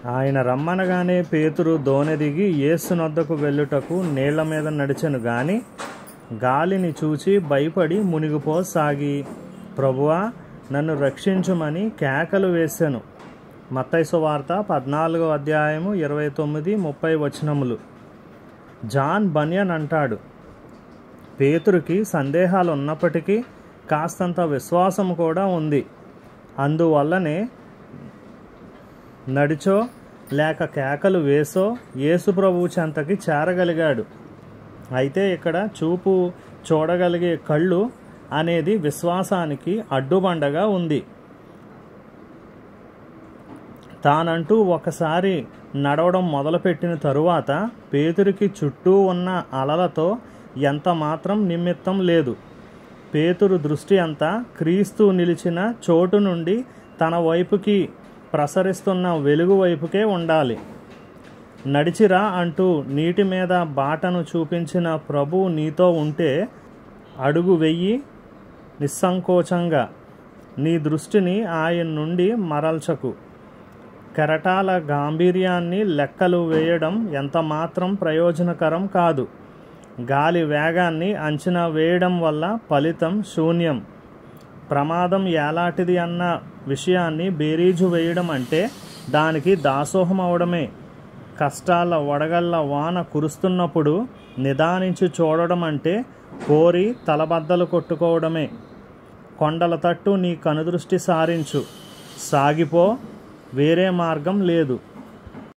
ఆయన రమ్మనగానే పేతురు దోణి దిగి యేసు నొద్దకు వెళ్ళుటకు నీళ్ల మీద నడిచెను గాని గాలిని చూచి భయపడి మునిగిపోసాగి, ప్రభువా నన్ను రక్షించుమని కేకలు వేసెను. మత్తయి సువార్త 14వ అధ్యాయము 29-30 వచనములు. జాన్ బన్యన్ అంటాడు, పేతురుకి సందేహాలు ఉన్నప్పటికీ కాస్తంత విశ్వాసం కూడా ఉంది. అందువల్లనే నడిచో లేక కేకలు వేసో యేసు ప్రభువు చెంతకి చేరగలిగాడు. అయితే ఇక్కడ చూడగలిగే కళ్ళు అనేది విశ్వాసానికి అడ్డుబండగా ఉంది. తానంటూ ఒకసారి నడవడం మొదలుపెట్టిన తరువాత పేతురికి చుట్టూ ఉన్న అలలతో ఎంత మాత్రం నిమిత్తం లేదు. పేతురు దృష్టి అంతా క్రీస్తు నిలిచిన చోటు నుండి తన వైపుకి ప్రసరిస్తున్న వెలుగు వైపుకే ఉండాలి. నడిచిరా అంటూ నీటి మీద బాటను చూపించిన ప్రభువు నీతో ఉంటే అడుగు వెయ్యి నిస్సంకోచంగా. నీ దృష్టిని ఆయన నుండి మరల్చకు. కెరటాల గాంభీర్యాన్ని లెక్కలు వేయడం ఎంత మాత్రం ప్రయోజనకరం కాదు. గాలి వేగాన్ని అంచనా వేయడం వల్ల ఫలితం శూన్యం. ప్రమాదం ఎలాంటిది అన్న విషయాన్ని బేరీజు వేయడం అంటే దానికి దాసోహం అవడమే. కష్టాల వడగళ్ళ వాన కురుస్తున్నప్పుడు నిదానించి చూడడం అంటే కోరి తలబద్దలు కొట్టుకోవడమే. కొండల తట్టు నీ కనుదృష్టి సారించు, సాగిపో, వేరే మార్గం లేదు.